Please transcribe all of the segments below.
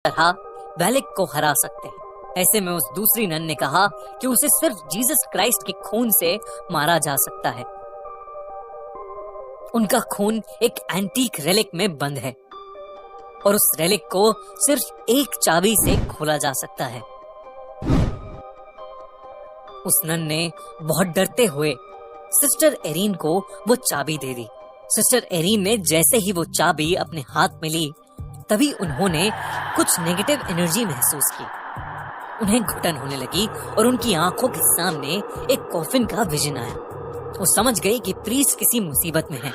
तरह वेलिक को हरा सकते हैं। ऐसे में उस दूसरी नन ने कहा कि उसे सिर्फ जीसस क्राइस्ट के खून से मारा जा सकता है। उनका खून एक एंटीक रेलिक में बंद है और उस रेलिक को सिर्फ एक चाबी से खोला जा सकता है। उस नन ने बहुत डरते हुए सिस्टर एरीन को वो चाबी दे दी। सिस्टर एरीन ने जैसे ही वो चाबी अपने हाथ में ली, तभी उन्होंने कुछ नेगेटिव एनर्जी महसूस की। उन्हें घुटन होने लगी और उनकी आंखों के सामने एक कॉफिन का विजन आया। वो समझ गई कि प्रीस्ट किसी मुसीबत में है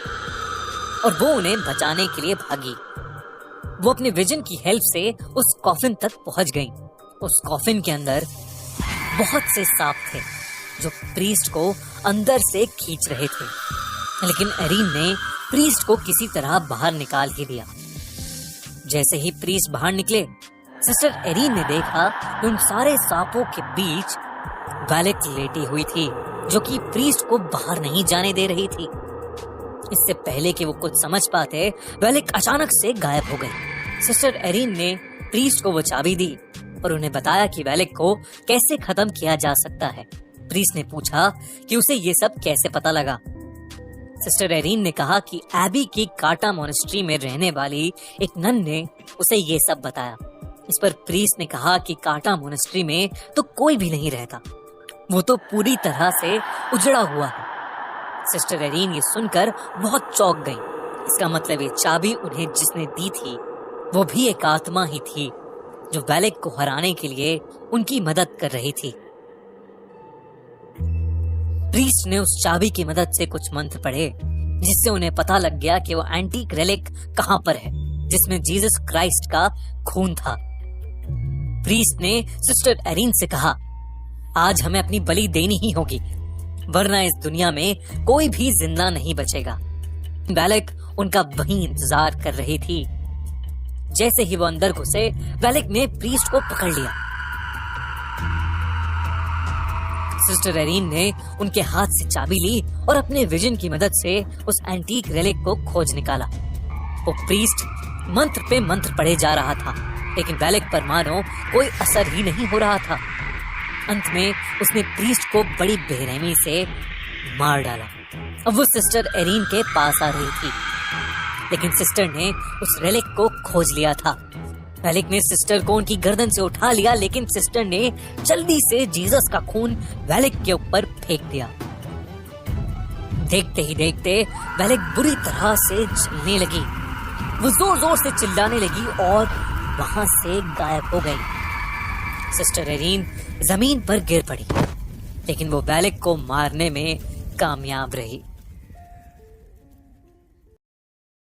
और वो उन्हें बचाने के लिए भागी। वो अपने विजन की हेल्प से उस कॉफिन तक पहुंच गई। उस कॉफिन के अंदर बहुत से सांप थे जो प्रीस्ट को अंदर से खींच रहे थे, लेकिन एरीन ने प्रीस्ट को किसी तरह बाहर निकाल ही दिया। जैसे ही प्रीस्ट बाहर निकले, सिस्टर एरीन ने देखा कि उन सारे सांपों के बीच वेलिक लेटी हुई थी, जो कि प्रीस्ट को बाहर नहीं जाने दे रही थी। इससे पहले कि वो कुछ समझ पाते, वेलिक अचानक से गायब हो गई। सिस्टर एरीन ने प्रीस्ट को वो चाबी दी और उन्हें बताया कि वेलिक को कैसे खत्म किया जा सकता है। प्रीस्ट ने पूछा कि उसे ये सब कैसे पता लगा। सिस्टर एरीन ने कहा कि एबी की काटा मोनेस्ट्री में रहने वाली एक नन ने उसे ये सब बताया। इस पर प्रीस्ट ने कहा कि काटा मोनेस्ट्री में तो कोई भी नहीं रहता, वो तो पूरी तरह से उजड़ा हुआ है। सिस्टर एरीन ये सुनकर बहुत चौंक गई। इसका मतलब ये चाबी उन्हें जिसने दी थी वो भी एक आत्मा ही थी जो वेलिक को हराने के लिए उनकी मदद कर रही थी। प्रीस्ट ने उस चाबी की मदद से कुछ मंत्र पढ़े, जिससे उन्हें पता लग गया कि वो एंटीक रेलिक कहां पर है जिसमें जीसस क्राइस्ट का खून था। प्रीस्ट ने सिस्टर एरीन से कहा, आज हमें अपनी बलि देनी ही होगी, वरना इस दुनिया में कोई भी जिंदा नहीं बचेगा। वेलिक उनका वहीं इंतजार कर रही थी। जैसे ही वो अंदर घुसे, वेलिक ने प्रीस्ट को पकड़ लिया। सिस्टर एरीन ने उनके हाथ से चाबी ली और अपने विजन की मदद से उस एंटीक रेलिक को खोज निकाला। वो प्रीस्ट मंत्र पे मंत्र पढ़े जा रहा था, लेकिन वेलिक पर मानो कोई असर ही नहीं हो रहा था। अंत में उसने प्रीस्ट को बड़ी बेरहमी से मार डाला। अब वो सिस्टर एरीन के पास आ रही थी, लेकिन सिस्टर ने उस रेलिक को खोज लिया था। वेलिक ने सिस्टर को उनकी गर्दन से उठा लिया, लेकिन सिस्टर ने जल्दी से जीसस का खून वेलिक के ऊपर फेंक दिया। देखते ही देखते वेलिक बुरी तरह से जलने लगी। वो जोर जोर से चिल्लाने लगी और वहां से गायब हो गई। सिस्टर एरीन जमीन पर गिर पड़ी, लेकिन वो वेलिक को मारने में कामयाब रही।